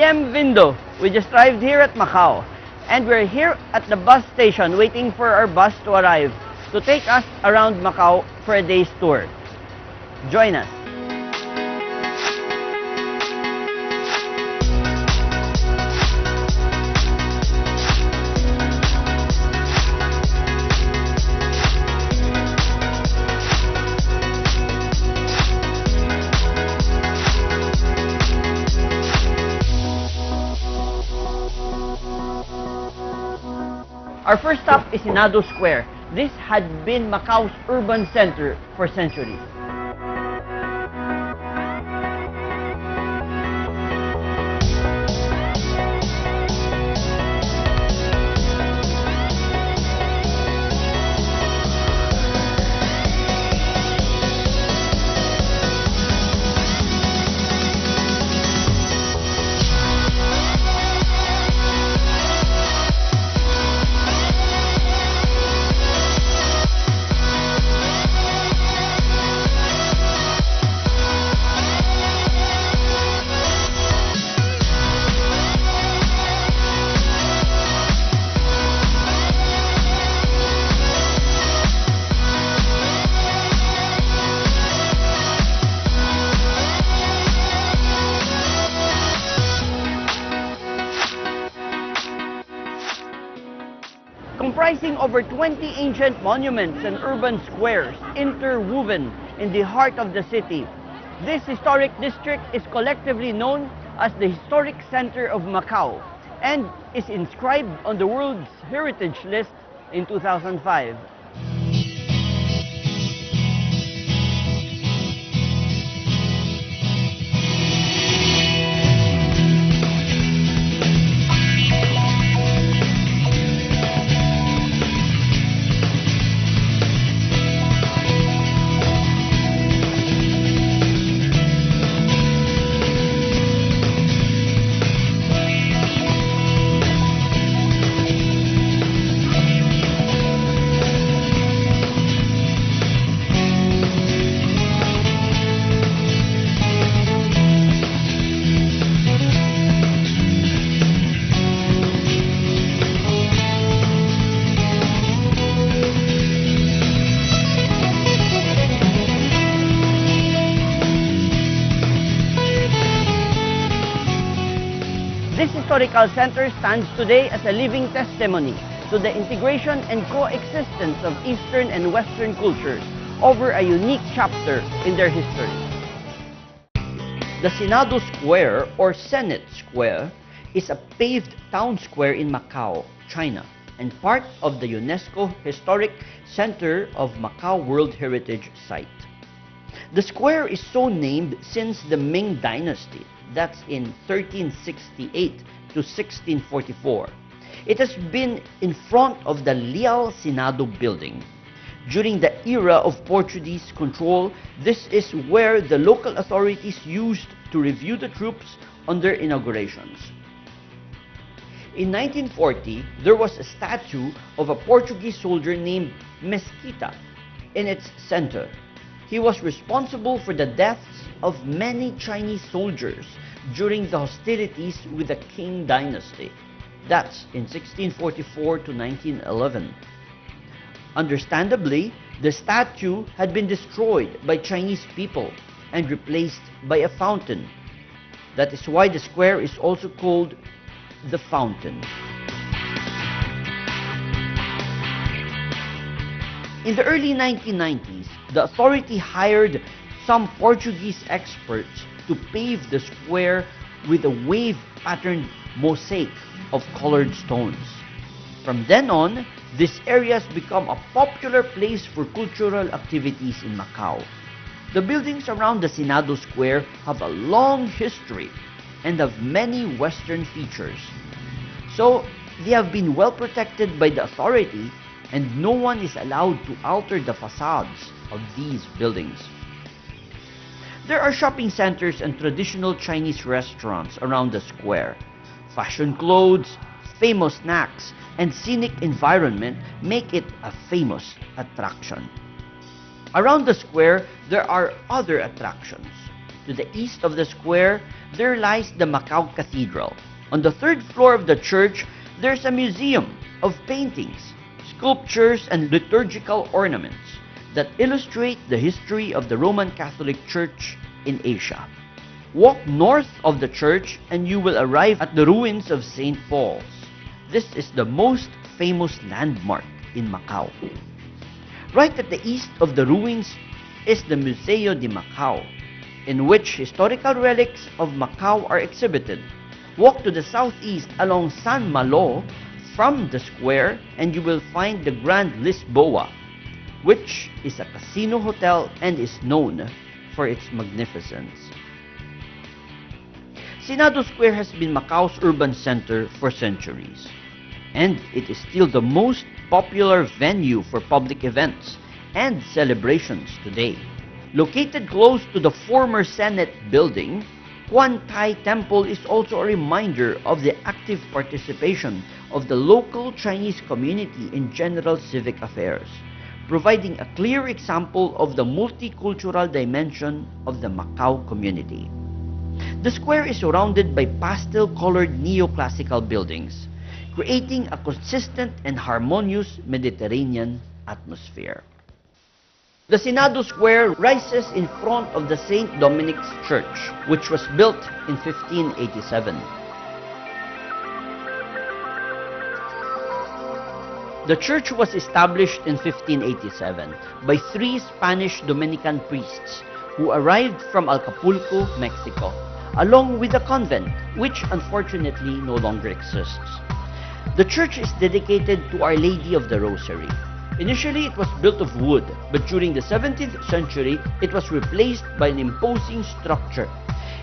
Bienvenido! We just arrived here at Macau, and we're here at the bus station waiting for our bus to arrive to take us around Macau for a day's tour. Join us! Our first stop is Senado Square. This had been Macau's urban center for centuries. Comprising over 20 ancient monuments and urban squares interwoven in the heart of the city, this historic district is collectively known as the Historic Center of Macau and is inscribed on the World Heritage List in 2005. This historical center stands today as a living testimony to the integration and coexistence of Eastern and Western cultures over a unique chapter in their history. The Senado Square, or Senate Square, is a paved town square in Macau, China, and part of the UNESCO Historic Center of Macau World Heritage Site. The square is so named since the Ming Dynasty, that's in 1368 to 1644. It has been in front of the Leal Senado building. During the era of Portuguese control, this is where the local authorities used to review the troops on their inaugurations. In 1940, there was a statue of a Portuguese soldier named Mesquita in its center. He was responsible for the deaths of many Chinese soldiers during the hostilities with the Qing dynasty. That's in 1644 to 1911. Understandably, the statue had been destroyed by Chinese people and replaced by a fountain. That is why the square is also called the Fountain. In the early 1990s, the authority hired some Portuguese experts to pave the square with a wave-patterned mosaic of colored stones. From then on, this area has become a popular place for cultural activities in Macau. The buildings around the Senado Square have a long history and have many Western features. So, they have been well protected by the authority, and no one is allowed to alter the facades of these buildings. There are shopping centers and traditional Chinese restaurants around the square. Fashion clothes, famous snacks, and scenic environment make it a famous attraction. Around the square, there are other attractions. To the east of the square, there lies the Macau Cathedral. On the third floor of the church, there's a museum of paintings, sculptures, and liturgical ornaments that illustrate the history of the Roman Catholic Church in Asia. Walk north of the church and you will arrive at the ruins of St. Paul's. This is the most famous landmark in Macau. Right at the east of the ruins is the Museo de Macau, in which historical relics of Macau are exhibited. Walk to the southeast along San Malo from the square and you will find the Grand Lisboa, which is a casino hotel and is known for its magnificence. Senado Square has been Macau's urban center for centuries, and it is still the most popular venue for public events and celebrations today. Located close to the former Senate building, Quan Tai Temple is also a reminder of the active participation of the local Chinese community in general civic affairs, providing a clear example of the multicultural dimension of the Macau community. The square is surrounded by pastel-colored neoclassical buildings, creating a consistent and harmonious Mediterranean atmosphere. The Senado Square rises in front of the St. Dominic's Church, which was built in 1587. The church was established in 1587 by 3 Spanish Dominican priests who arrived from Acapulco, Mexico, along with a convent, which unfortunately no longer exists. The church is dedicated to Our Lady of the Rosary. Initially, it was built of wood, but during the 17th century, it was replaced by an imposing structure.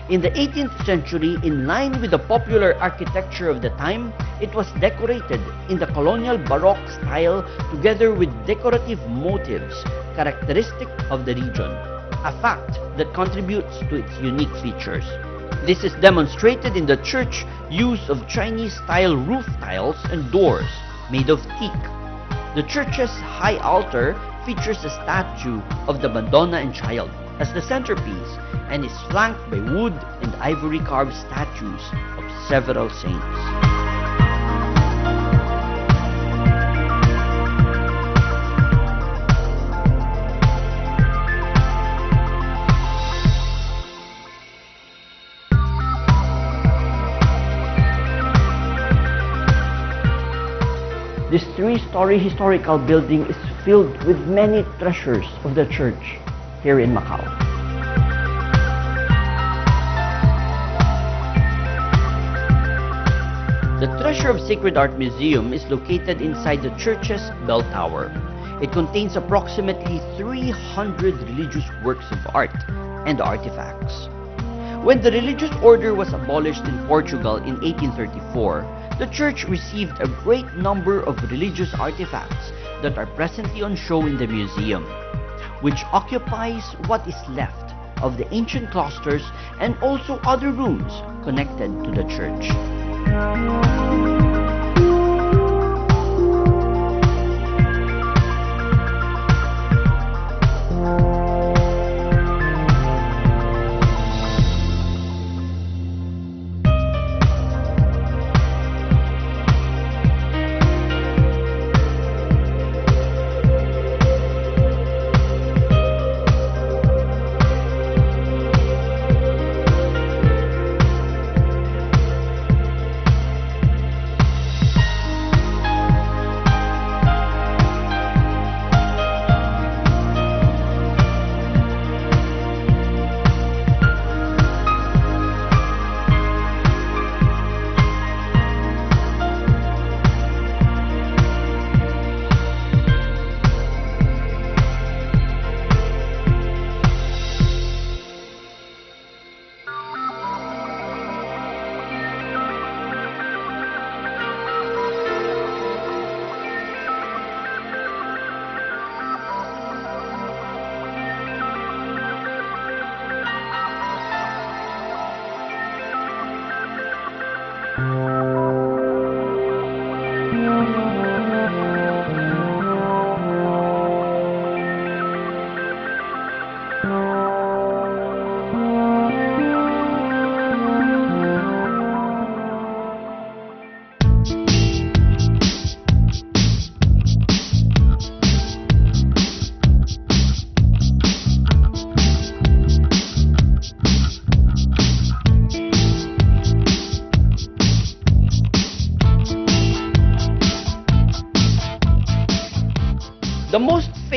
In the 18th century, in line with the popular architecture of the time, it was decorated in the colonial Baroque style together with decorative motifs characteristic of the region, a fact that contributes to its unique features. This is demonstrated in the church use of Chinese-style roof tiles and doors made of teak. The church's high altar features a statue of the Madonna and Child as the centerpiece and is flanked by wood and ivory carved statues of several saints. This 3-story historical building is filled with many treasures of the church here in Macau. The Treasure of Sacred Art Museum is located inside the church's bell tower. It contains approximately 300 religious works of art and artifacts. When the religious order was abolished in Portugal in 1834, the church received a great number of religious artifacts that are presently on show in the museum, which occupies what is left of the ancient cloisters and also other rooms connected to the church.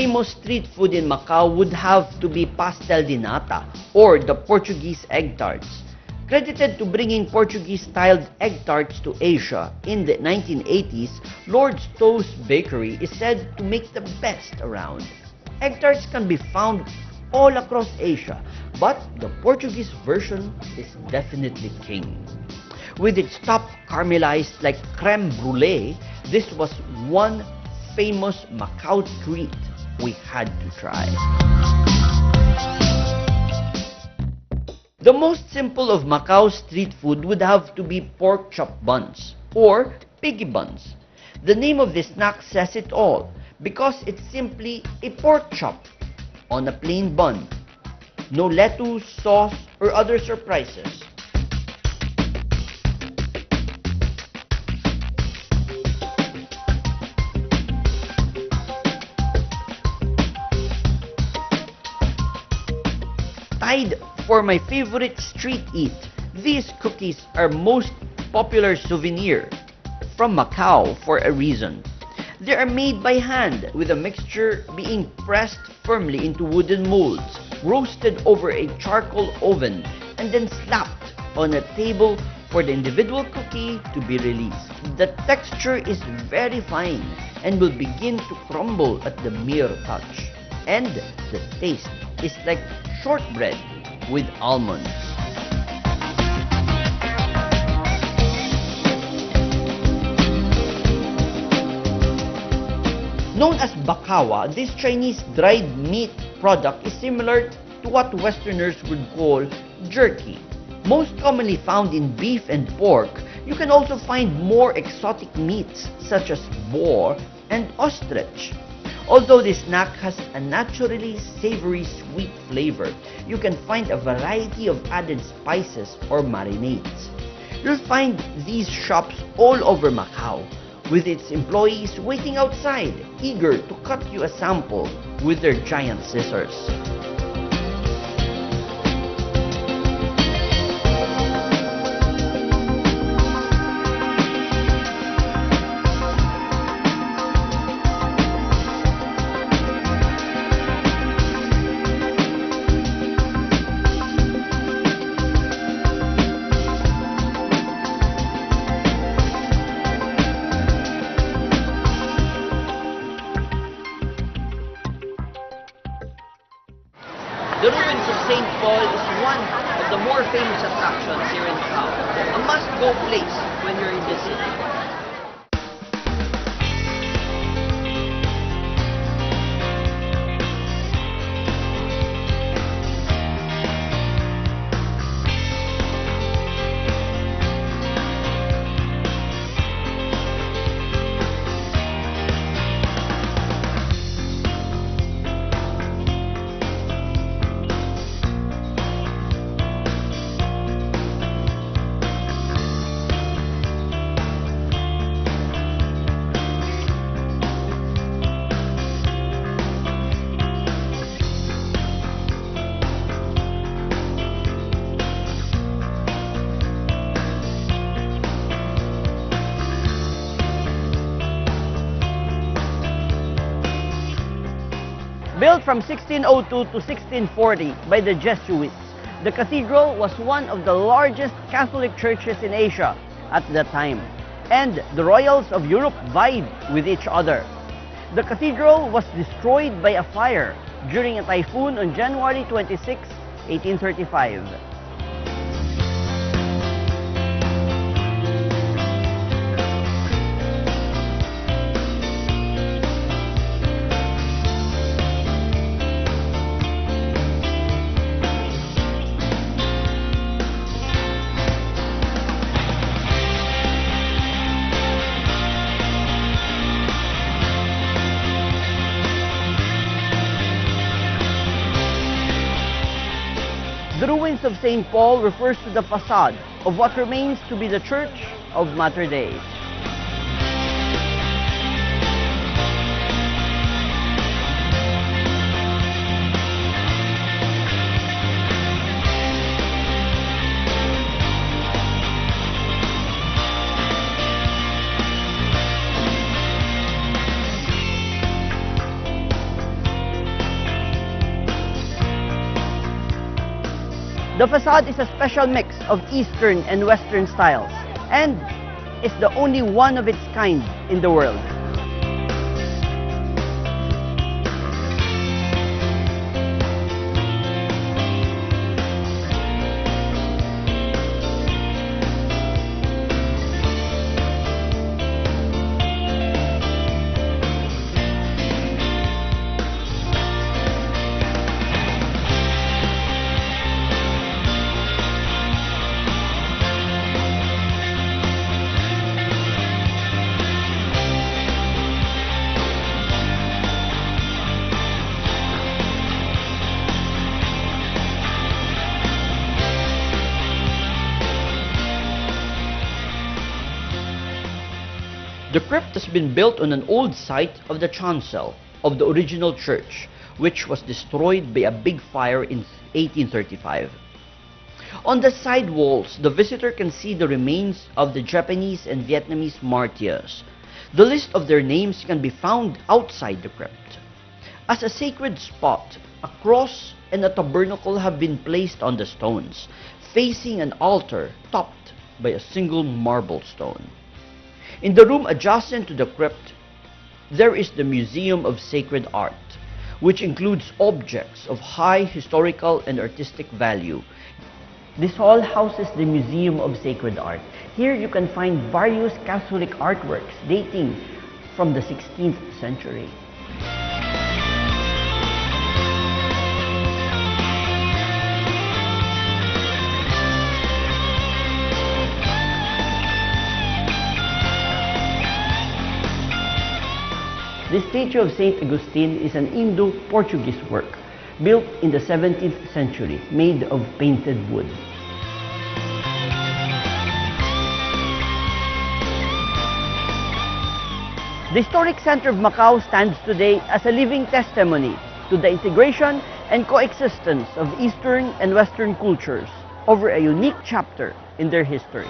famous street food in Macau would have to be pastel de nata, or the Portuguese egg tarts. Credited to bringing Portuguese-styled egg tarts to Asia in the 1980s, Lord's Toast Bakery is said to make the best around. Egg tarts can be found all across Asia, but the Portuguese version is definitely king. With its top caramelized like creme brulee, this was one famous Macau treat we had to try. The most simple of Macau street food would have to be pork chop buns or piggy buns. The name of this snack says it all because it's simply a pork chop on a plain bun. No lettuce, sauce, or other surprises. Tied for my favorite street eat, these cookies are most popular souvenir from Macau for a reason. They are made by hand with a mixture being pressed firmly into wooden molds, roasted over a charcoal oven, and then slapped on a table for the individual cookie to be released. The texture is very fine and will begin to crumble at the mere touch. And the taste is like shortbread with almonds. Known as bakawa, this Chinese dried meat product is similar to what Westerners would call jerky. Most commonly found in beef and pork, you can also find more exotic meats such as boar and ostrich. Although this snack has a naturally savory sweet flavor, you can find a variety of added spices or marinades. You'll find these shops all over Macau, with its employees waiting outside, eager to cut you a sample with their giant scissors. The ruins of St. Paul is one of the more famous attractions here in Macau, a must-go place when you're in the city. Built from 1602 to 1640 by the Jesuits, the cathedral was one of the largest Catholic churches in Asia at the time, and the royals of Europe vied with each other. The cathedral was destroyed by a fire during a typhoon on January 26, 1835. The ruins of St. Paul refers to the facade of what remains to be the Church of Mater Dei. The facade is a special mix of Eastern and Western styles and is the only one of its kind in the world. The crypt has been built on an old site of the chancel of the original church, which was destroyed by a big fire in 1835. On the side walls, the visitor can see the remains of the Japanese and Vietnamese martyrs. The list of their names can be found outside the crypt. As a sacred spot, a cross and a tabernacle have been placed on the stones, facing an altar topped by a single marble stone. In the room adjacent to the crypt, there is the Museum of Sacred Art, which includes objects of high historical and artistic value. This hall houses the Museum of Sacred Art. Here you can find various Catholic artworks dating from the 16th century. The statue of Saint Augustine is an Indo-Portuguese work built in the 17th century, made of painted wood. The historic center of Macau stands today as a living testimony to the integration and coexistence of Eastern and Western cultures over a unique chapter in their history.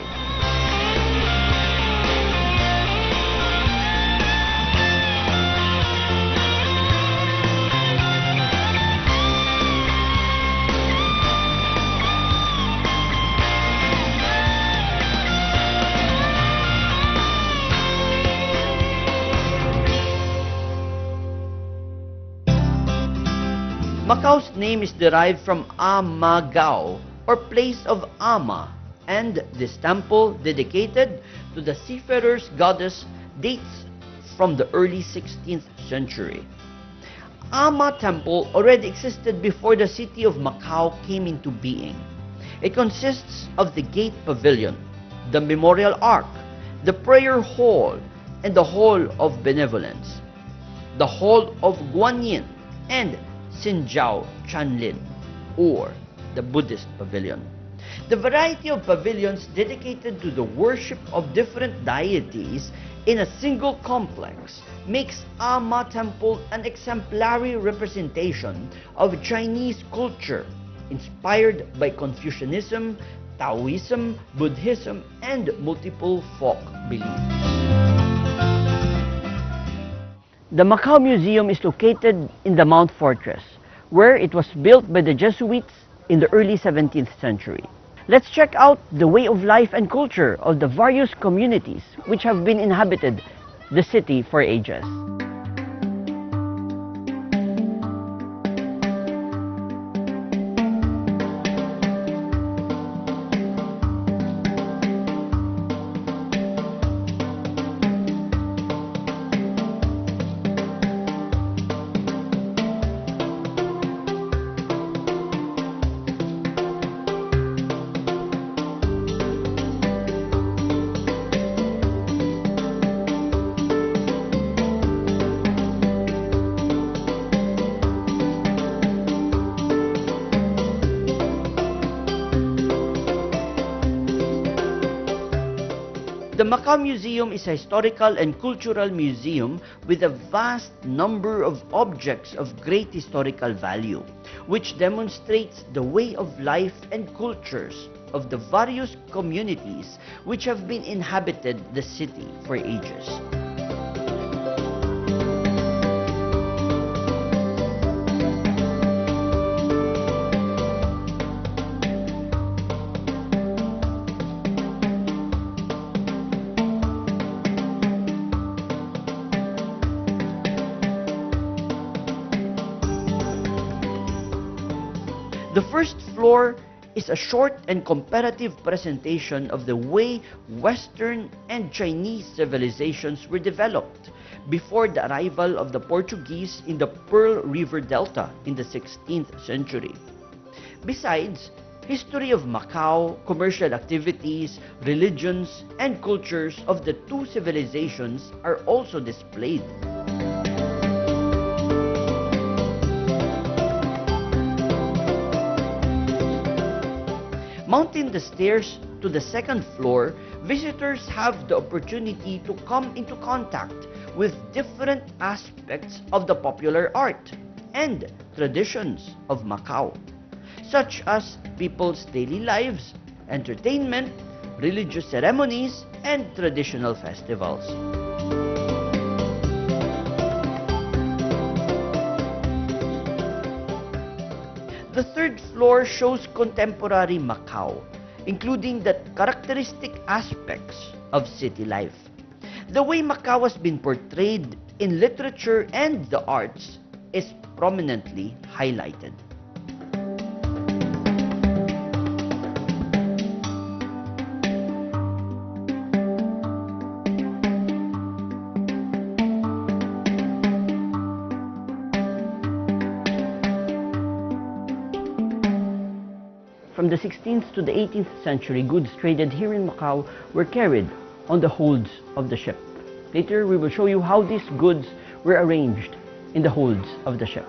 Macau's name is derived from Amagao, or place of Ama, and this temple, dedicated to the seafarer's goddess, dates from the early 16th century. Ama Temple already existed before the city of Macau came into being. It consists of the Gate Pavilion, the Memorial Ark, the Prayer Hall, and the Hall of Benevolence, the Hall of Guanyin, and Sinjiao Chanlin, or the Buddhist Pavilion. The variety of pavilions dedicated to the worship of different deities in a single complex makes Ama Temple an exemplary representation of Chinese culture, inspired by Confucianism, Taoism, Buddhism, and multiple folk beliefs. The Macau Museum is located in the Mount Fortress, where it was built by the Jesuits in the early 17th century. Let's check out the way of life and culture of the various communities which have been inhabited the city for ages. The Macau Museum is a historical and cultural museum with a vast number of objects of great historical value, which demonstrates the way of life and cultures of the various communities which have been inhabited the city for ages. The first floor is a short and comparative presentation of the way Western and Chinese civilizations were developed before the arrival of the Portuguese in the Pearl River Delta in the 16th century. Besides, history of Macau, commercial activities, religions, and cultures of the two civilizations are also displayed. Mounting the stairs to the second floor, visitors have the opportunity to come into contact with different aspects of the popular art and traditions of Macau, such as people's daily lives, entertainment, religious ceremonies, and traditional festivals. The third floor shows contemporary Macau, including the characteristic aspects of city life. The way Macau has been portrayed in literature and the arts is prominently highlighted. From the 16th to the 18th century, goods traded here in Macau were carried on the holds of the ship. Later, we will show you how these goods were arranged in the holds of the ship.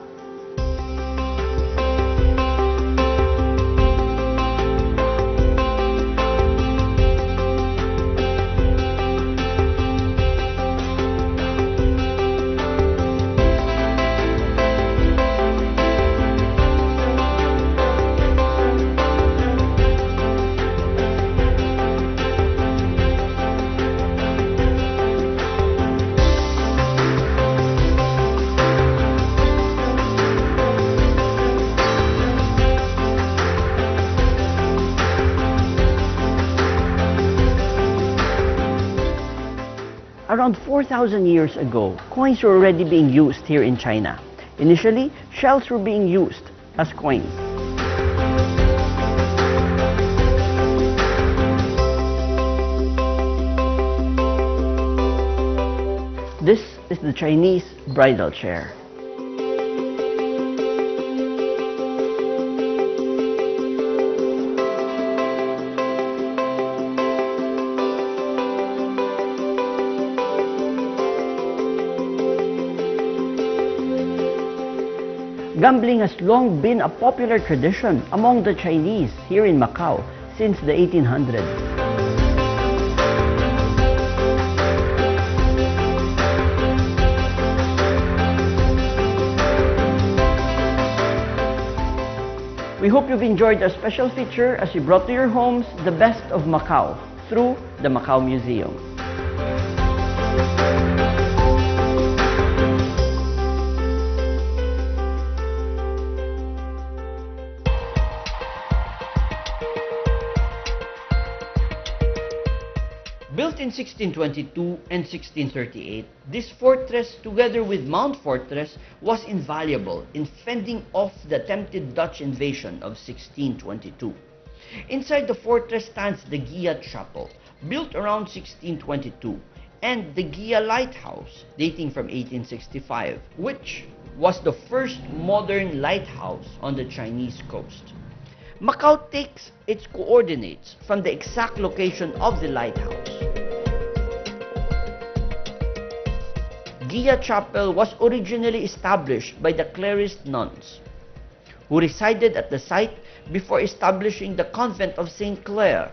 Around 4,000 years ago, coins were already being used here in China. Initially, shells were being used as coins. This is the Chinese bridal chair. Gambling has long been a popular tradition among the Chinese here in Macau since the 1800s. We hope you've enjoyed our special feature as we brought to your homes the best of Macau through the Macau Museum. Built in 1622 and 1638, this fortress, together with Mount Fortress, was invaluable in fending off the attempted Dutch invasion of 1622. Inside the fortress stands the Gia Chapel, built around 1622, and the Gia Lighthouse, dating from 1865, which was the first modern lighthouse on the Chinese coast. Macau takes its coordinates from the exact location of the lighthouse. Gia Chapel was originally established by the Clarist nuns, who resided at the site before establishing the convent of St. Clare.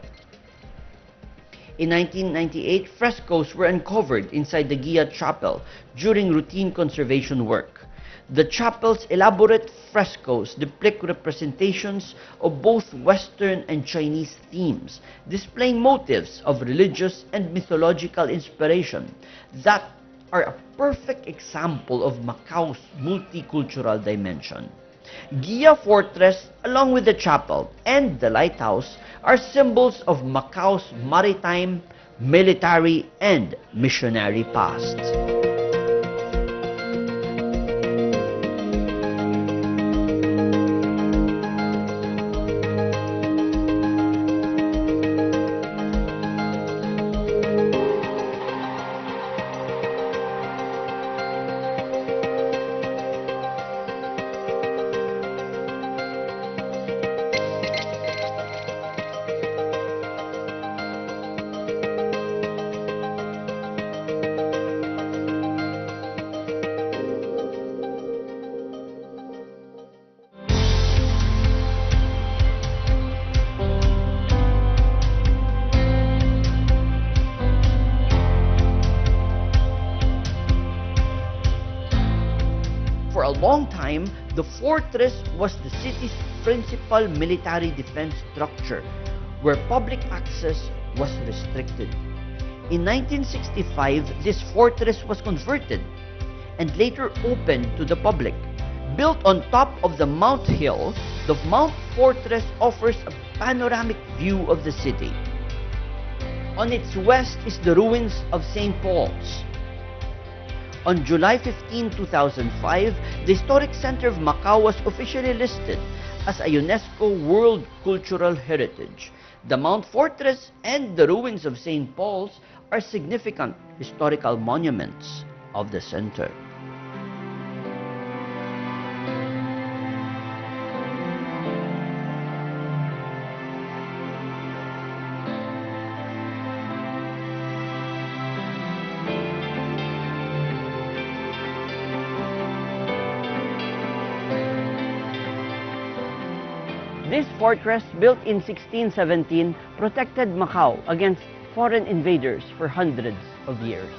In 1998, frescoes were uncovered inside the Gia Chapel during routine conservation work. The chapel's elaborate frescoes depict representations of both Western and Chinese themes, displaying motifs of religious and mythological inspiration that are a perfect example of Macau's multicultural dimension. Gia Fortress, along with the chapel and the lighthouse, are symbols of Macau's maritime, military, and missionary past. long time, the fortress was the city's principal military defense structure, where public access was restricted. In 1965, this fortress was converted and later opened to the public. Built on top of the Mount Hill, the Mount Fortress offers a panoramic view of the city. On its west is the ruins of St. Paul's. On July 15, 2005, the Historic Center of Macau was officially listed as a UNESCO World Cultural Heritage. The Mount Fortress and the ruins of St. Paul's are significant historical monuments of the center. This fortress, built in 1617, protected Macau against foreign invaders for hundreds of years.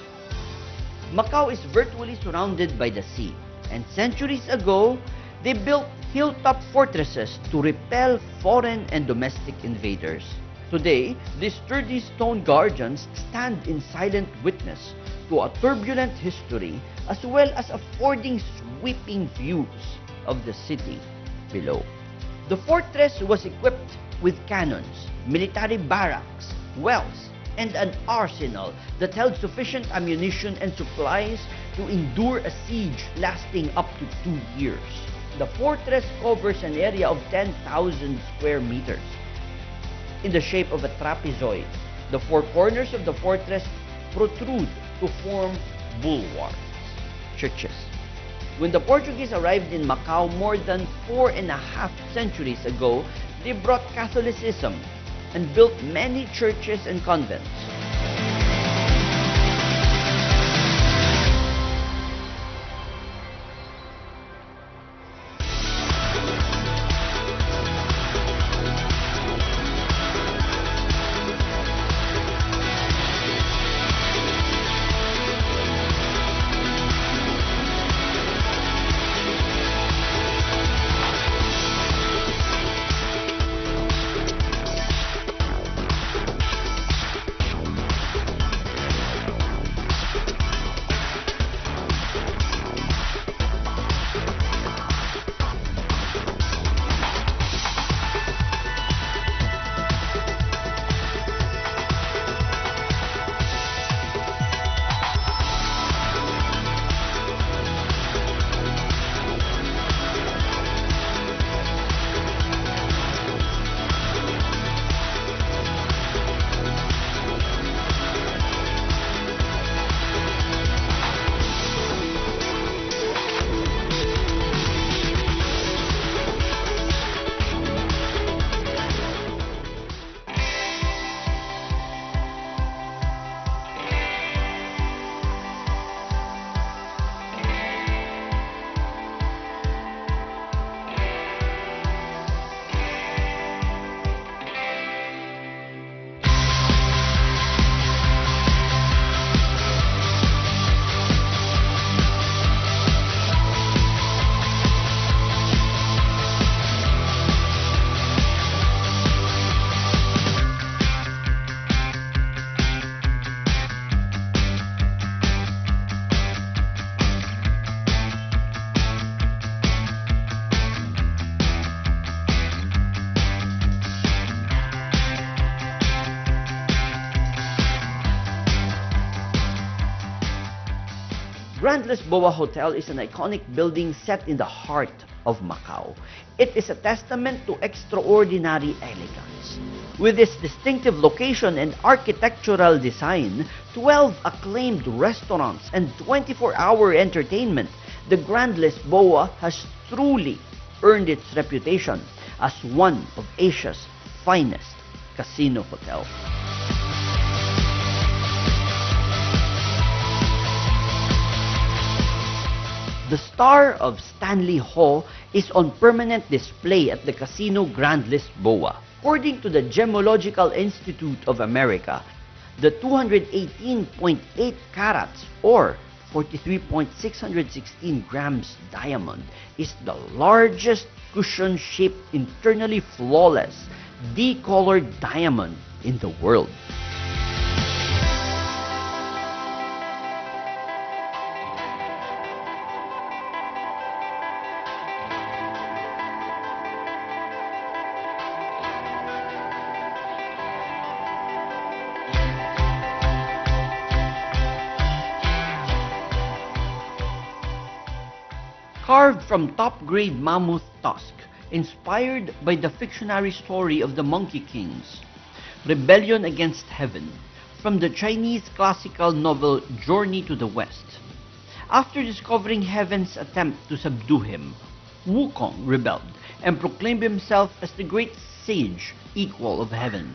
Macau is virtually surrounded by the sea, and centuries ago, they built hilltop fortresses to repel foreign and domestic invaders. Today, these sturdy stone guardians stand in silent witness to a turbulent history, as well as affording sweeping views of the city below. The fortress was equipped with cannons, military barracks, wells, and an arsenal that held sufficient ammunition and supplies to endure a siege lasting up to 2 years. The fortress covers an area of 10,000 square meters. In the shape of a trapezoid, the four corners of the fortress protrude to form bulwarks, churches. When the Portuguese arrived in Macau more than 4.5 centuries ago, they brought Catholicism and built many churches and convents. Grand Lisboa Hotel is an iconic building set in the heart of Macau. It is a testament to extraordinary elegance. With its distinctive location and architectural design, 12 acclaimed restaurants, and 24-hour entertainment, the Grand Lisboa has truly earned its reputation as one of Asia's finest casino hotels. The Star of Stanley Ho is on permanent display at the Casino Grand Lisboa. According to the Gemological Institute of America, the 218.8 carats or 43.616 grams diamond is the largest cushion-shaped, internally flawless, decolored diamond in the world. Carved from top-grade mammoth tusk, inspired by the fictionary story of the Monkey Kings, Rebellion Against Heaven, from the Chinese classical novel Journey to the West. After discovering heaven's attempt to subdue him, Wukong rebelled and proclaimed himself as the great sage equal of heaven.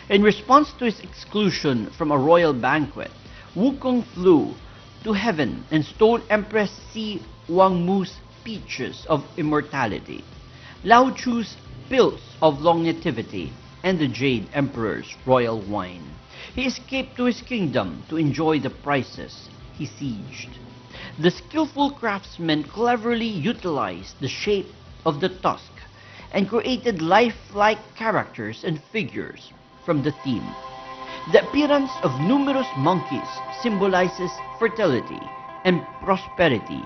In response to his exclusion from a royal banquet, Wukong flew to heaven and stole Empress Si Wangmu's peaches of immortality, Lao Chu's pills of longevity, and the Jade Emperor's royal wine. He escaped to his kingdom to enjoy the prizes he sieged. The skillful craftsmen cleverly utilized the shape of the tusk and created lifelike characters and figures from the theme. The appearance of numerous monkeys symbolizes fertility and prosperity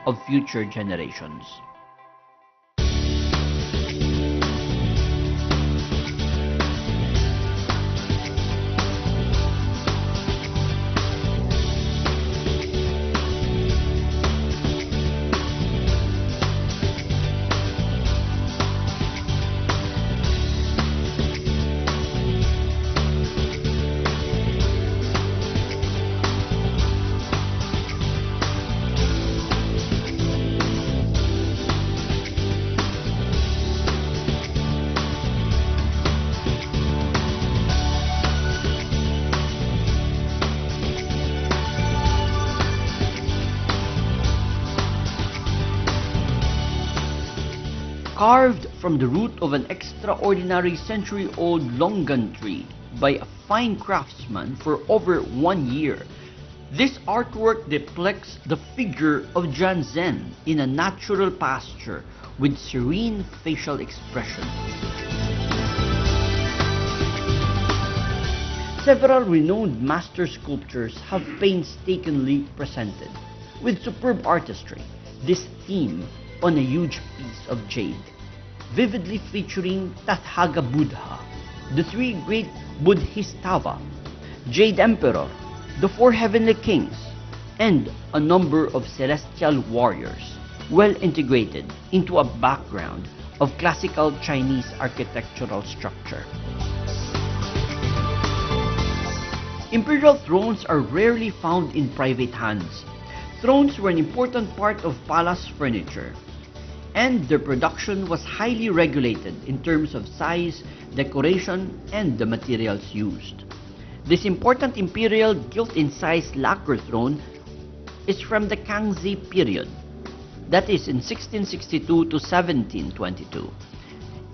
of future generations. Carved from the root of an extraordinary century-old longan tree by a fine craftsman for over 1 year, this artwork depicts the figure of Janzen in a natural pasture with serene facial expression. Several renowned master sculptors have painstakingly presented, with superb artistry, this theme on a huge piece of jade, vividly featuring Tathaga Buddha, the three great Bodhisattvas, Jade Emperor, the four heavenly kings, and a number of celestial warriors, well integrated into a background of classical Chinese architectural structure. Imperial thrones are rarely found in private hands. Thrones were an important part of palace furniture, and their production was highly regulated in terms of size, decoration, and the materials used. This important imperial gilt-incised lacquer throne is from the Kangxi period, that is in 1662 to 1722,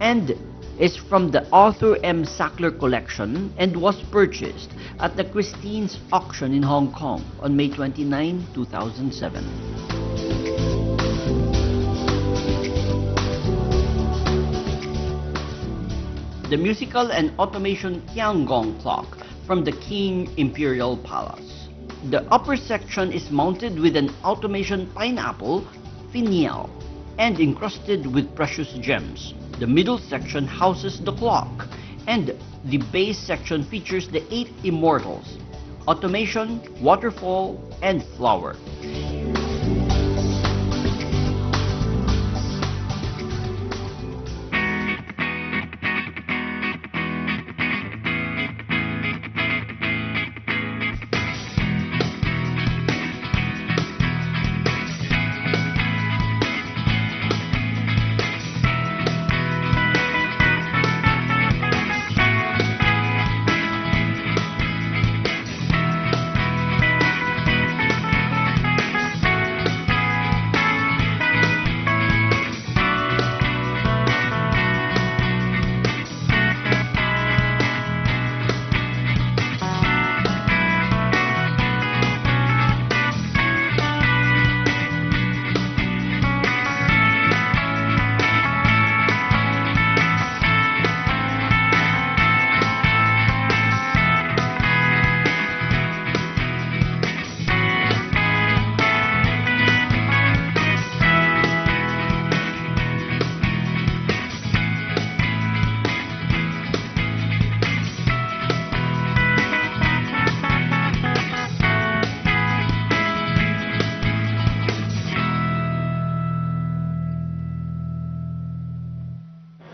and is from the Arthur M. Sackler collection and was purchased at the Christie's auction in Hong Kong on May 29, 2007. The musical and automation Tiangong clock from the Qing Imperial Palace. The upper section is mounted with an automation pineapple finial and encrusted with precious gems. The middle section houses the clock, and the base section features the 8 immortals, automation, waterfall, and flower.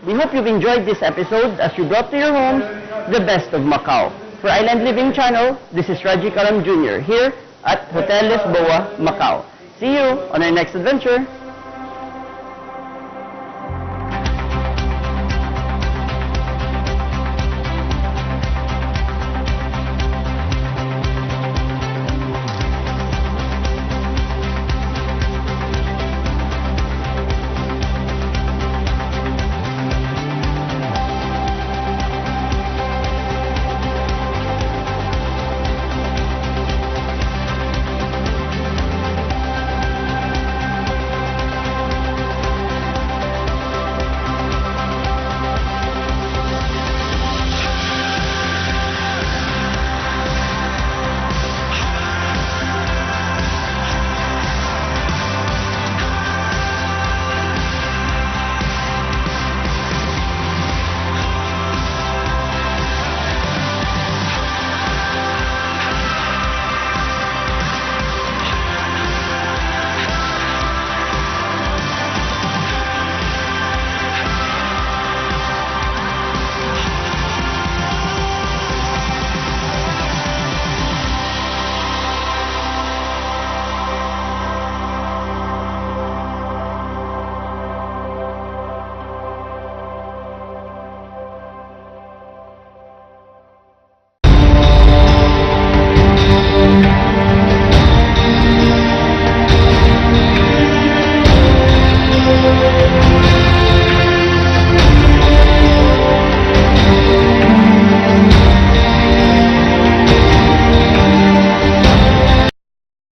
We hope you've enjoyed this episode as you brought to your homes the best of Macau. For Island Living Channel, this is Raji Karam Jr. here at Hotel Lisboa, Macau. See you on our next adventure.